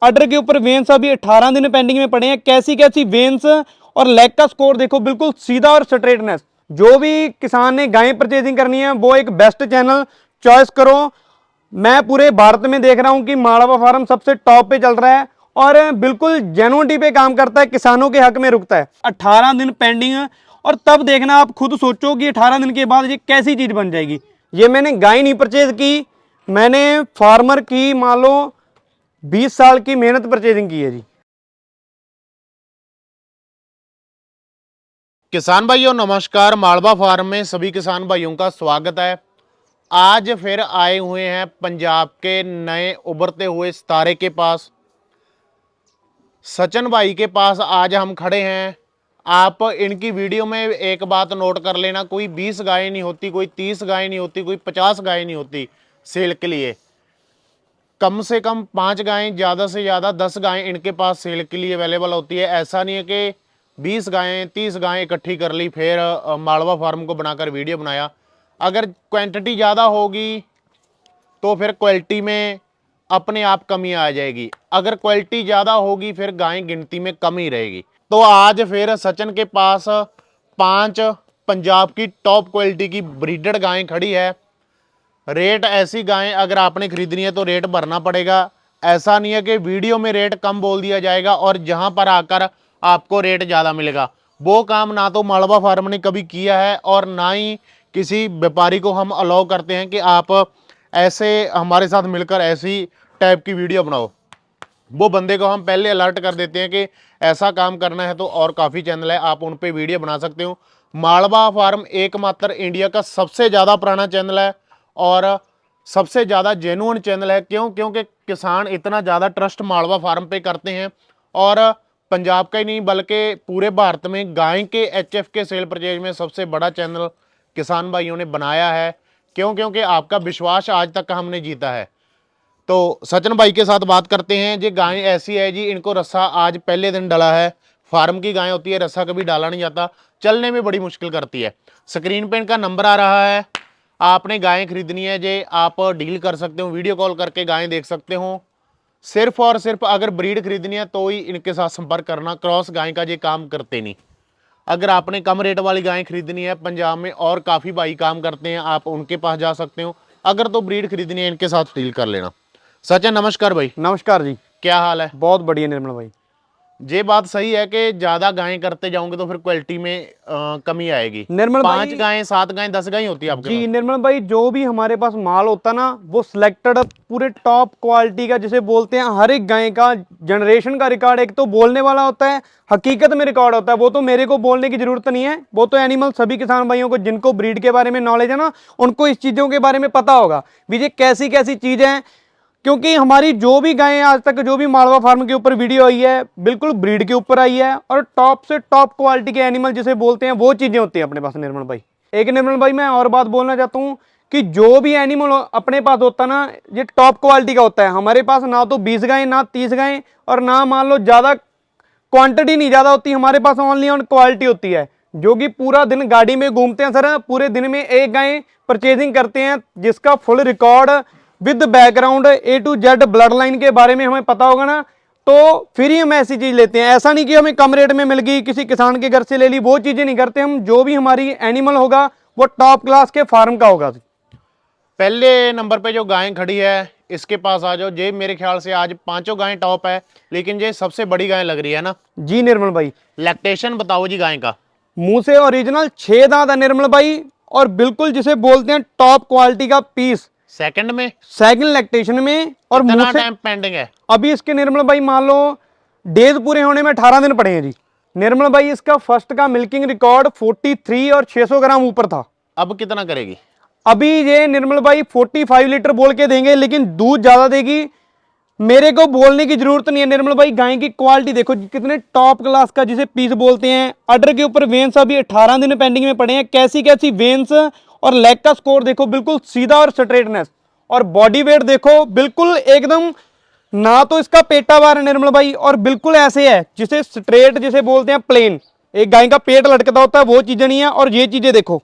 अडर के ऊपर वेन्स अभी 18 दिन पेंडिंग में पड़े हैं। कैसी कैसी वेन्स और लेग का स्कोर देखो, बिल्कुल सीधा और स्ट्रेटनेस। जो भी किसान ने गाय परचेजिंग करनी है वो एक बेस्ट चैनल चॉइस करो। मैं पूरे भारत में देख रहा हूं कि मालवा फार्म सबसे टॉप पे चल रहा है और बिल्कुल जेन्युइनिटी पे काम करता है, किसानों के हक में रुकता है। 18 दिन पेंडिंग है और तब देखना, आप खुद सोचो कि 18 दिन के बाद ये कैसी चीज बन जाएगी। ये मैंने गाय नहीं परचेज की, मैंने फार्मर की मान लो 20 साल की मेहनत परचेजिंग की है जी। किसान भाइयों नमस्कार। मालवा फार्म में सभी किसान भाइयों का स्वागत है। आज फिर आए हुए हैं पंजाब के नए उभरते हुए सितारे के पास, सचिन भाई के पास आज हम खड़े हैं। आप इनकी वीडियो में एक बात नोट कर लेना, कोई 20 गाय नहीं होती, कोई 30 गाय नहीं होती, कोई 50 गाय नहीं होती सेल के लिए। कम से कम 5 गायें, ज़्यादा से ज़्यादा 10 गायें इनके पास सेल के लिए अवेलेबल होती है। ऐसा नहीं है कि 20 गायें 30 गायें इकट्ठी कर ली फिर मालवा फार्म को बनाकर वीडियो बनाया। अगर क्वांटिटी ज़्यादा होगी तो फिर क्वालिटी में अपने आप कमी आ जाएगी, अगर क्वालिटी ज़्यादा होगी फिर गायें गिनती में कम ही रहेगी। तो आज फिर सचिन के पास 5 पंजाब की टॉप क्वालिटी की ब्रीडेड गायें खड़ी है। रेट ऐसी गायें अगर आपने खरीदनी है तो रेट भरना पड़ेगा। ऐसा नहीं है कि वीडियो में रेट कम बोल दिया जाएगा और जहां पर आकर आपको रेट ज़्यादा मिलेगा। वो काम ना तो मालवा फार्म ने कभी किया है और ना ही किसी व्यापारी को हम अलाउ करते हैं कि आप ऐसे हमारे साथ मिलकर ऐसी टाइप की वीडियो बनाओ। वो बंदे को हम पहले अलर्ट कर देते हैं कि ऐसा काम करना है तो और काफ़ी चैनल है, आप उन पे वीडियो बना सकते हो। मालवा फार्म एकमात्र इंडिया का सबसे ज़्यादा पुराना चैनल है और सबसे ज़्यादा जेन्युइन चैनल है। क्यों? क्योंकि किसान इतना ज़्यादा ट्रस्ट मालवा फार्म पे करते हैं और पंजाब का ही नहीं बल्कि पूरे भारत में गाय के एचएफ के सेल परचेज में सबसे बड़ा चैनल किसान भाइयों ने बनाया है। क्यों? क्योंकि आपका विश्वास आज तक हमने जीता है। तो सचिन भाई के साथ बात करते हैं। जी गाय ऐसी है जी, इनको रस्सा आज पहले दिन डाला है। फार्म की गाय होती है, रस्सा कभी डाला नहीं जाता, चलने में बड़ी मुश्किल करती है। स्क्रीन पे इनका नंबर आ रहा है, आपने गायें खरीदनी है जे आप डील कर सकते हो, वीडियो कॉल करके गायें देख सकते हो। सिर्फ और सिर्फ अगर ब्रीड खरीदनी है तो ही इनके साथ संपर्क करना, क्रॉस गाय का ये काम करते नहीं। अगर आपने कम रेट वाली गायें खरीदनी है, पंजाब में और काफ़ी भाई काम करते हैं, आप उनके पास जा सकते हो। अगर तो ब्रीड खरीदनी है इनके साथ डील कर लेना। सचिन नमस्कार भाई। नमस्कार जी। क्या हाल है? बहुत बढ़िया निर्मल भाई। ये बात सही है कि ज्यादा गायें करते जाओगे तो फिर क्वालिटी में कमी आएगी। निर्मल 5 भाई गायें 7 गायें 10 गायें होती है आपके जी, पास? निर्मल भाई जो भी हमारे पास माल होता है ना वो सिलेक्टेड पूरे टॉप क्वालिटी का, जिसे बोलते हैं हर एक गाय का जनरेशन का रिकॉर्ड एक तो बोलने वाला होता है, हकीकत में रिकॉर्ड होता है। वो तो मेरे को बोलने की जरूरत नहीं है, वो तो एनिमल सभी किसान भाइयों को जिनको ब्रीड के बारे में नॉलेज है ना, उनको इस चीज़ों के बारे में पता होगा भी ये कैसी कैसी चीज़ें हैं। क्योंकि हमारी जो भी गायें आज तक जो भी मालवा फार्म के ऊपर वीडियो आई है बिल्कुल ब्रीड के ऊपर आई है और टॉप से टॉप क्वालिटी के एनिमल जिसे बोलते हैं वो चीज़ें होती हैं अपने पास निर्मल भाई। एक निर्मल भाई मैं और बात बोलना चाहता हूँ कि जो भी एनिमल अपने पास होता है ना ये टॉप क्वालिटी का होता है। हमारे पास ना तो 20 गायें ना 30 गायें और ना मान लो ज़्यादा क्वांटिटी नहीं ज़्यादा होती, हमारे पास ओनली ऑन क्वालिटी होती है। जो कि पूरा दिन गाड़ी में घूमते हैं सर, पूरे दिन में एक गाय परचेजिंग करते हैं जिसका full record with background A to Z blood line के बारे में हमें पता होगा ना, तो फिर ही हम ऐसी चीज लेते हैं। ऐसा नहीं कि हमें कम रेट में मिल गई किसी किसान के घर से ले ली, वो चीजें नहीं करते हम। जो भी हमारी एनिमल होगा वो टॉप क्लास के फार्म का होगा। पहले नंबर पे जो गायें खड़ी है इसके पास आ जाओ। ये मेरे ख्याल से आज 5 गायें टॉप है, लेकिन ये सबसे बड़ी गाय लग रही है ना? जी निर्मल भाई। लैक्टेशन बताओ जी गाय का। मुंह से ओरिजिनल 6 दांत है निर्मल भाई और बिल्कुल जिसे बोलते हैं टॉप क्वालिटी का पीस। सेकंड में? सेकंड लैक्टेशन में। और कितना मुंह से टाइम पेंडिंग है अभी इसके निर्मल भाई मान लो डेज पूरे होने में 18 दिन पड़े हैं जी। निर्मल भाई इसका फर्स्ट का मिल्किंग रिकॉर्ड 43 और 600 ग्राम ऊपर था। अब कितना करेगी? अभी ये निर्मल भाई 45 लीटर बोल के देंगे, लेकिन दूध ज्यादा देगी। मेरे को बोलने की जरूरत नहीं है निर्मल भाई, गाय की क्वालिटी देखो कितने टॉप क्लास का जिसे पीस बोलते हैं। अडर के ऊपर वेन्स अभी 18 दिन पेंडिंग में पड़े हैं। कैसी कैसी वेन्स और लेग का स्कोर देखो, बिल्कुल सीधा और स्ट्रेटनेस। और बॉडी वेट देखो बिल्कुल एकदम, ना तो इसका पेटा बार है निर्मल भाई और बिल्कुल ऐसे है जिसे स्ट्रेट जिसे बोलते हैं प्लेन। एक गाय का पेट लटकता होता है वो चीजें नहीं है। और ये चीजें देखो,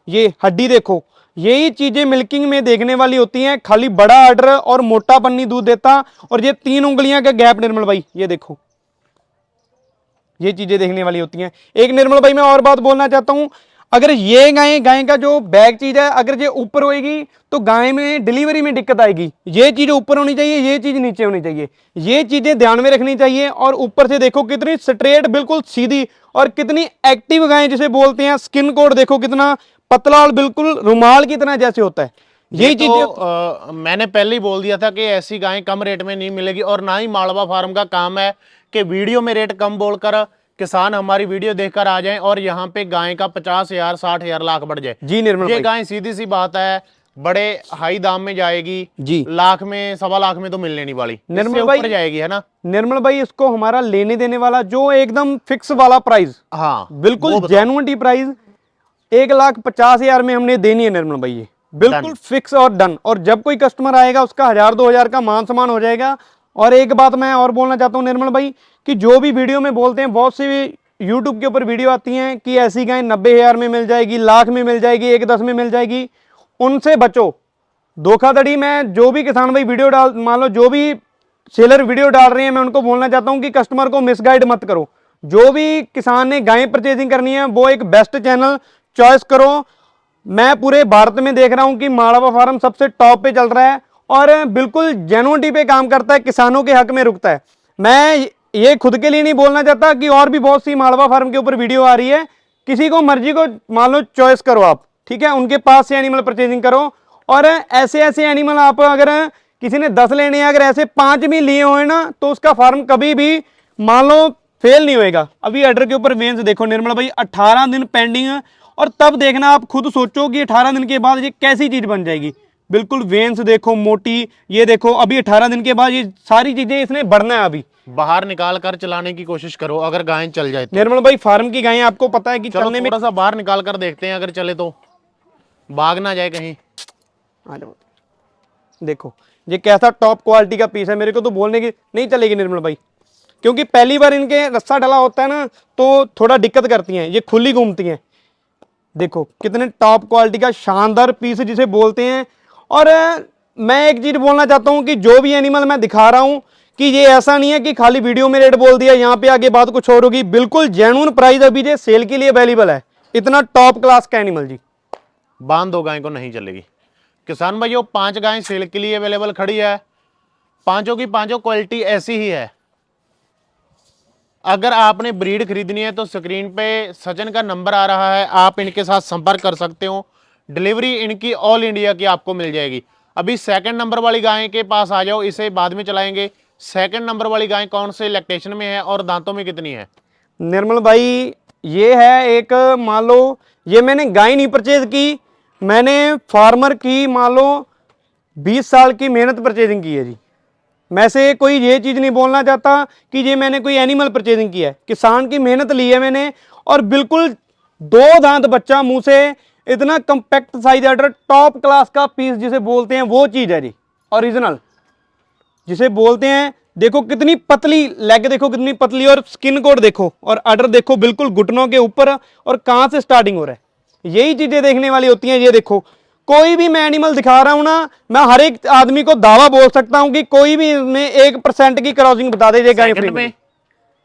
ये हड्डी देखो, यही चीजें मिल्किंग में देखने वाली होती हैं, खाली बड़ा आर्डर और मोटा पन्नी दूध देता और ये 3 उंगलियां का गैप निर्मल भाई, ये देखो, ये चीजें देखने वाली होती हैं। एक निर्मल भाई मैं और बात बोलना चाहता हूं, अगर ये गाय का जो बैक चीज है अगर ये ऊपर होएगी तो गाय में डिलीवरी में दिक्कत आएगी। ये चीज ऊपर होनी चाहिए, ये चीज नीचे होनी चाहिए, ये चीजें ध्यान में रखनी चाहिए। और ऊपर से देखो कितनी स्ट्रेट बिल्कुल सीधी और कितनी एक्टिव गाय जिसे बोलते हैं, स्किन कोड देखो कितना पतला और बिल्कुल रुमाल की तरह जैसे होता है। यही चीजें मैंने पहले ही बोल दिया था कि ऐसी गाय कम रेट में नहीं मिलेगी, और ना ही मालवा फार्म का काम है कि वीडियो में रेट कम बोलकर किसान हमारी वीडियो देखकर आ जाएं और यहाँ पे गाय का 50,000 60,000 लाख बढ़ जाए। जी निर्मल ये भाई, गाय सीधी सी बात है बड़े हाई दाम में जाएगी जी, लाख में सवा लाख में तो मिलने नहीं वाली, निर्मल इससे भाई ऊपर जाएगी, है ना। निर्मल भाई इसको हमारा लेने देने वाला जो एकदम फिक्स वाला प्राइस, हाँ बिल्कुल जेन्युइन प्राइस 1,50,000 में हमने देनी है निर्मल भाई, ये बिल्कुल फिक्स और डन। और जब कोई कस्टमर आएगा उसका 1,000-2,000 का मान सम्मान हो जाएगा। और एक बात मैं और बोलना चाहता हूं निर्मल भाई कि जो भी वीडियो में बोलते हैं, बहुत सी यूट्यूब के ऊपर वीडियो आती हैं कि ऐसी गाय 90,000 में मिल जाएगी, लाख में मिल जाएगी, 1,10 में मिल जाएगी, उनसे बचो। धोखाधड़ी में जो भी किसान भाई वीडियो डाल, मान लो जो भी सेलर वीडियो डाल रहे हैं, मैं उनको बोलना चाहता हूं कि कस्टमर को मिसगाइड मत करो। जो भी किसान ने गाय परचेजिंग करनी है वो एक बेस्ट चैनल चॉइस करो। मैं पूरे भारत में देख रहा हूं कि मालवा फार्म सबसे टॉप पे चल रहा है और बिल्कुल जेन्युइनिटी पे काम करता है, किसानों के हक में रुकता है। मैं ये खुद के लिए नहीं बोलना चाहता कि और भी बहुत सी मालवा फार्म के ऊपर वीडियो आ रही है, किसी को मर्जी को मान लो चॉइस करो आप, ठीक है, उनके पास से एनिमल परचेजिंग करो। और ऐसे ऐसे एनिमल आप अगर किसी ने 10 लेने हैं, अगर ऐसे 5 भी लिए हुए ना तो उसका फार्म कभी भी मान लो फेल नहीं होएगा। अभी ऑर्डर के ऊपर वेन्स देखो निर्मल भाई, 18 दिन पेंडिंग है। और तब देखना, आप खुद सोचो कि 18 दिन के बाद ये कैसी चीज बन जाएगी। बिल्कुल वेन्स देखो मोटी, ये देखो अभी 18 दिन के बाद ये सारी चीजें इसने बढ़ना है। अभी बाहर निकाल कर चलाने की कोशिश करो अगर गाय चल जाए तो। निर्मल भाई फार्म की गायें आपको पता है कि चलो चलने में, थोड़ा सा बाहर निकाल कर देखते हैं, अगर चले तो भाग ना जाए कहीं। आ जाओ, देखो ये कैसा टॉप क्वालिटी का पीस है। मेरे को तो बोलने की नहीं चलेगी निर्मल भाई, क्योंकि पहली बार इनके रस्सा डला होता है ना तो थोड़ा दिक्कत करती हैं, ये खुली घूमती हैं। देखो कितने टॉप क्वालिटी का शानदार पीस जिसे बोलते हैं। और मैं एक चीज बोलना चाहता हूं कि जो भी एनिमल मैं दिखा रहा हूं कि ये ऐसा नहीं है कि खाली वीडियो में रेट बोल दिया, यहाँ पे आगे बात कुछ और होगी। बिल्कुल जेन्युइन प्राइस अभी ये सेल के लिए अवेलेबल है। इतना टॉप क्लास का एनिमल जी। बांध दो गाय को नहीं चलेगी। किसान भाइयों 5 गाय सेल के लिए अवेलेबल खड़ी है, पांचों की पांचों क्वालिटी ऐसी ही है। अगर आपने ब्रीड खरीदनी है तो स्क्रीन पे सचिन का नंबर आ रहा है, आप इनके साथ संपर्क कर सकते हो। डिलीवरी इनकी ऑल इंडिया की आपको मिल जाएगी। अभी सेकंड नंबर वाली गाय के पास आ जाओ, इसे बाद में चलाएंगे। सेकंड नंबर वाली गाय कौन से लैक्टेशन में है और दांतों में कितनी है? निर्मल भाई ये है एक, मान लो ये मैंने गाय नहीं परचेज की, मैंने फार्मर की मान लो 20 साल की मेहनत परचेजिंग की है जी। मैं से कोई ये चीज़ नहीं बोलना चाहता कि ये मैंने कोई एनिमल परचेजिंग की है, किसान की मेहनत ली है मैंने। और बिल्कुल 2 दांत बच्चा मुंह से, इतना compact size order, top class का पीस जिसे बोलते हैं वो चीज़ है जी, ओरिजिनल जिसे बोलते हैं। देखो कितनी पतली लेग, देखो कितनी पतली, और स्किन कोड देखो, और ऑर्डर देखो बिल्कुल घुटनों के ऊपर, और कहाँ से स्टार्टिंग हो रहा है। यही चीज़ें देखने वाली होती हैं। ये देखो कोई भी मैं एनिमल दिखा रहा हूं ना, मैं हर एक आदमी को दावा बोल सकता हूं कि कोई भी इसमें 1% की क्रॉसिंग बता दे गाय फ्री में।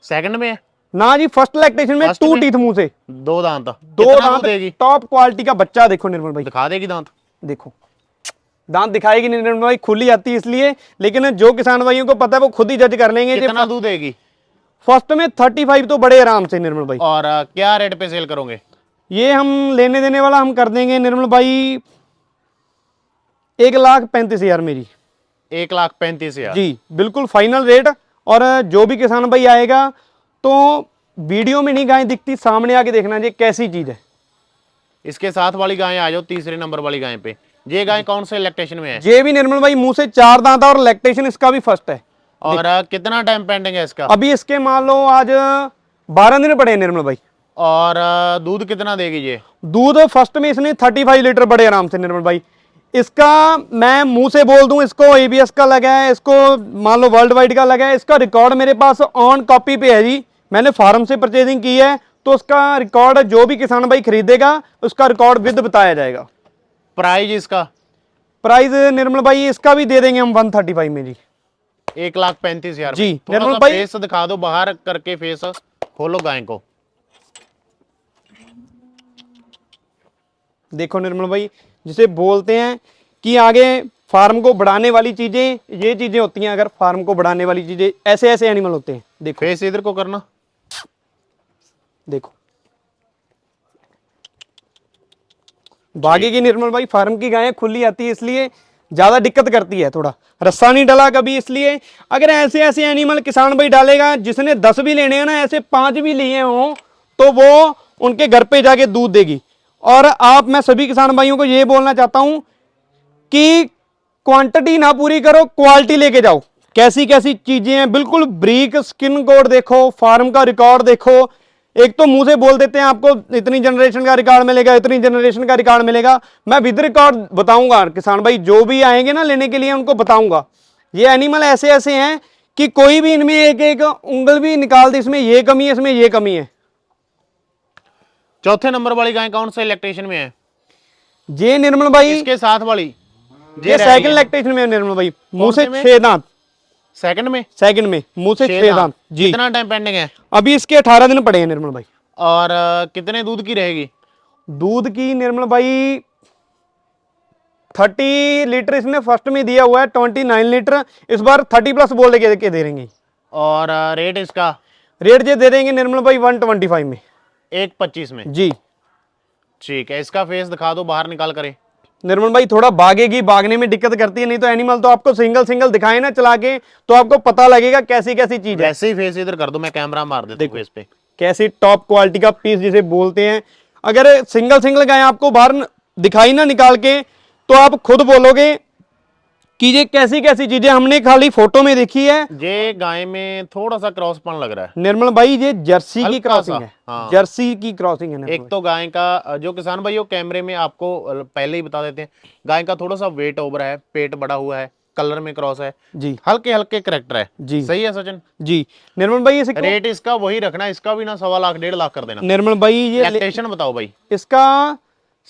सेकंड में ना जी, फर्स्ट लैक्टेशन में 2 टीथ मुंह से, 2 दांत, 2 कितना दांत देगी? टॉप क्वालिटी का बच्चा। देखो निर्मल भाई, दिखा देगी दांत? देखो दांत दिखाएगी नहीं निर्मल भाई, खुली आती है इसलिए, लेकिन जो किसान भाइयों को पता है वो खुद ही जज कर लेंगे। कितना दूध देगी? फर्स्ट में 35 तो बड़े आराम से निर्मल भाई। और क्या रेट पे सेल करोगे? ये हम लेने देने वाला हम कर देंगे निर्मल भाई 1,35,000 मेरी। 1,35,000 जी बिल्कुल फाइनल रेट। और जो भी किसान भाई आएगा तो वीडियो में नहीं गाय दिखती, सामने आके देखना जी कैसी चीज है। इसके साथ वाली गाय आ जाओ तीसरे नंबर वाली गाय पे। ये गाय कौन से लैक्टेशन में है? ये भी निर्मल भाई मुंह से 4 दांत और लैक्टेशन इसका भी फर्स्ट है। और कितना टाइम पेंडिंग है इसका? अभी इसके मान लो आज 12 दिन पड़े हैं निर्मल भाई। और दूध कितना देगी ये? दूध फर्स्ट में इसने 35 लीटर बड़े आराम से निर्मल भाई। इसका मैं मुंह से बोल दूं, इसको एबीएस का लगा है, इसको मान लो वर्ल्ड वाइड का लगा है। इसका रिकॉर्ड मेरे पास ऑन कॉपी पे है जी, मैंने फार्म से परचेजिंग की है, तो उसका रिकॉर्ड जो भी किसान भाई खरीदेगा उसका रिकॉर्ड विद बताया जाएगा। प्राइस इसका प्राइस निर्मल भाई इसका भी दे देंगे हम 135 में जी। 1,35,000 जी, थोड़ा निर्मल सा भाई फेस दिखा दो, बाहर करके फेस खोलो गाय को। देखो निर्मल भाई, जिसे बोलते हैं कि आगे फार्म को बढ़ाने वाली चीजें ये चीजें होती हैं। अगर फार्म को बढ़ाने वाली चीजें ऐसे ऐसे एनिमल होते हैं। देखो फेस इधर को करना, देखो बागी की निर्मल भाई फार्म की गायें खुली आती है, इसलिए ज्यादा दिक्कत करती है। थोड़ा रस्सा नहीं डला कभी, इसलिए अगर ऐसे ऐसे एनिमल किसान भाई डालेगा, जिसने 10 भी लेने हैं ना, ऐसे 5 भी लिए हों, तो वो उनके घर पे जाके दूध देगी। और आप, मैं सभी किसान भाइयों को ये बोलना चाहता हूं कि क्वांटिटी ना पूरी करो, क्वालिटी लेके जाओ। कैसी कैसी चीजें हैं, बिल्कुल ब्रीक स्किन कोड देखो, फार्म का रिकॉर्ड देखो। एक तो मुंह से बोल देते हैं आपको इतनी जनरेशन का रिकॉर्ड मिलेगा, इतनी जनरेशन का रिकॉर्ड मिलेगा। मैं विद रिकॉर्ड बताऊंगा किसान भाई, जो भी आएंगे ना लेने के लिए उनको बताऊंगा। ये एनिमल ऐसे ऐसे हैं कि कोई भी इनमें एक एक उंगल भी निकाल दे, इसमें ये कमी है, इसमें ये कमी है। चौथे नंबर वाली गाय कौन से इलेक्ट्रेशन में है? ये निर्मल भाई इसके साथ वाली ये सेकंड लैक्टेशन में है निर्मल भाई, मुंह से 6 दांत। सेकंड में? सेकंड में मुंह से 6 दांत जी। कितना टाइम पेंडिंग है? अभी इसके 18 दिन पड़े हैं निर्मल भाई। और कितने दूध की रहेगी? दूध की निर्मल भाई 30 लीटर इसने फर्स्ट में दिया हुआ है, 29 लीटर इस बार 30 प्लस बोल के दे देंगे। और रेट इसका? रेट ये दे देंगे निर्मल भाई 125 में, 1,25 में जी। ठीक है। इसका फेस दिखा दो, बाहर निकाल करे। निर्मल भाई थोड़ा भागेगी, भागने में दिक्कत करती है, नहीं तो एनिमल तो आपको सिंगल सिंगल दिखाए ना चला के, तो आपको पता लगेगा कैसी कैसी चीज है। वैसे ही फेस इधर कर दो, मैं कैमरा मार देता हूं फेस पे। कैसी टॉप क्वालिटी का पीस जिसे बोलते हैं। अगर सिंगल सिंगल गाय आपको बाहर दिखाई ना निकाल के, तो आप खुद बोलोगे कि ये कैसी कैसी चीजें हमने खाली फोटो में देखी है। ये गाय में थोड़ा सा क्रॉसपन लग रहा है निर्मल भाई, ये जर्सी की हल्का क्रॉसिंग सा, है। हाँ। जर्सी की क्रॉसिंग है निर्मल एक तो गाय का जो किसान भाई कैमरे में आपको पहले ही बता देते हैं, गाय का थोड़ा सा वेट ओवर है, पेट बड़ा हुआ है, कलर में क्रॉस है जी, हल्के हल्के करेक्टर है जी। सही है सचिन जी निर्मल भाई, इसे रेट इसका वही रखना, इसका भी ना 1.25 लाख 1.5 लाख कर देना। निर्मल भाई ये लैक्टेशन बताओ भाई। इसका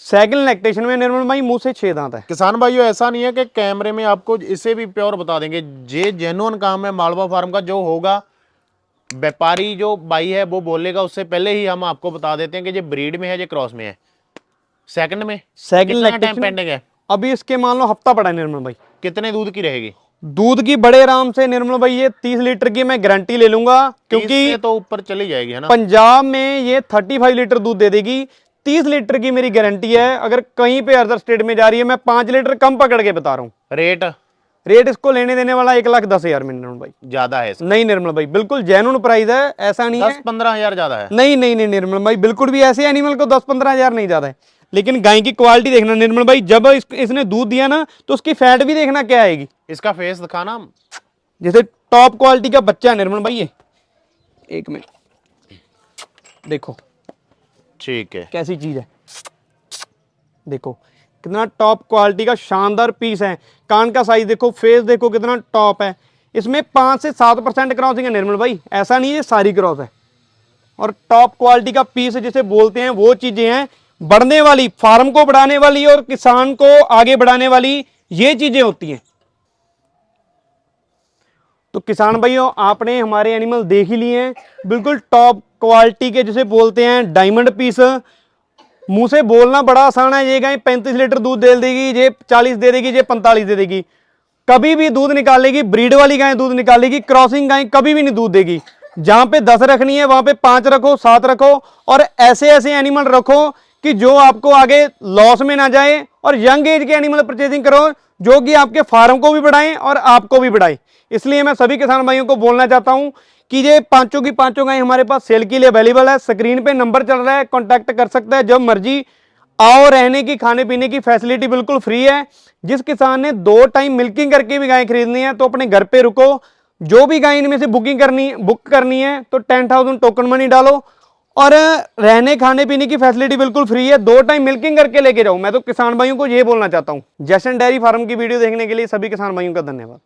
सेकंड लैक्टेशन में निर्मल भाई मुंह से 6 दांत है। किसान भाइयों ऐसा नहीं है कि कैमरे में आपको इसे भी प्योर बता देंगे, ये जेन्युइन काम है मालवा फार्म का। जो होगा व्यापारी जो भाई है वो बोलेगा, उससे पहले ही हम आपको बता देते हैं कि ये ब्रीड में है, ये क्रॉस में है। सेकंड में सेकंड कितना टाइम लैक्टेशन पेंडिंग है? अभी इसके मान लो हफ्ता पड़ा है निर्मल भाई। कितने दूध की रहेगी? दूध की बड़े आराम से निर्मल भाई ये 30 लीटर की मैं गारंटी ले लूंगा, 30 क्योंकि से तो ऊपर चली जाएगी है ना। पंजाब में ये 35 लीटर दूध दे देगी। 30 लीटर की मेरी गारंटी है। अगर कहीं पे अदर स्टेट में जा रही है, मैं 5 लीटर कम पकड़ के बता रहा हूँ। रेट इसको लेने देने वाला 1,10,000 में निर्मल भाई। ज्यादा है इसका? नहीं निर्मल भाई, बिल्कुल जेन्युइन प्राइस है, ऐसा नहीं है 10-15 हजार ज्यादा है। नहीं नहीं नहीं निर्मल भाई, बिल्कुल भी ऐसे एनिमल को 10-15 हजार नहीं ज्यादा है। लेकिन गाय की क्वालिटी देखना निर्मल भाई, जब इसने दूध दिया ना, तो उसकी फैट भी देखना क्या आएगी। इसका फेस दिखाना, जैसे टॉप क्वालिटी का बच्चा है निर्मल भाई ये। एक मिनट देखो ठीक है कैसी चीज है, देखो कितना टॉप क्वालिटी का शानदार पीस है। कान का साइज देखो, फेस देखो कितना टॉप है। इसमें 5 से 7% क्रॉसिंग है निर्मल भाई, ऐसा नहीं है सारी क्रॉस है। और टॉप क्वालिटी का पीस जिसे बोलते हैं, वो चीजें हैं बढ़ने वाली, फार्म को बढ़ाने वाली और किसान को आगे बढ़ाने वाली, ये चीजें होती हैं। तो किसान भाइयों, आपने हमारे एनिमल देख ही लिए हैं, बिल्कुल टॉप क्वालिटी के जिसे बोलते हैं डायमंड पीस। मुंह से बोलना बड़ा आसान है, ये गाय 35 लीटर दूध दे देगी, ये 40 दे देगी, ये 45 दे देगी, कभी भी दूध निकालेगी। ब्रीड वाली गाय दूध निकालेगी, क्रॉसिंग गाय कभी भी नहीं दूध देगी। जहां पे 10 रखनी है वहां पे 5 रखो, 7 रखो, और ऐसे ऐसे एनिमल रखो कि जो आपको आगे लॉस में ना जाए। और यंग एज के एनिमल परचेजिंग करो जो कि आपके फार्म को भी बढ़ाएं और आपको भी बढ़ाएं। इसलिए मैं सभी किसान भाइयों को बोलना चाहता हूं कि ये पांचों की पांचों गाय हमारे पास सेल के लिए अवेलेबल है। स्क्रीन पे नंबर चल रहा है, कॉन्टैक्ट कर सकता है जब मर्जी आओ। रहने की, खाने पीने की फैसिलिटी बिल्कुल फ्री है। जिस किसान ने 2 टाइम मिल्किंग करके भी गाय खरीदनी है तो अपने घर पे रुको। जो भी गाय इनमें से बुक करनी है तो 10,000 टोकन मनी डालो, और रहने खाने पीने की फैसिलिटी बिल्कुल फ्री है। 2 टाइम मिल्किंग करके लेके जाओ। मैं तो किसान भाइयों को ये बोलना चाहता हूं। जशन डेयरी फार्म की वीडियो देखने के लिए सभी किसान भाइयों का धन्यवाद।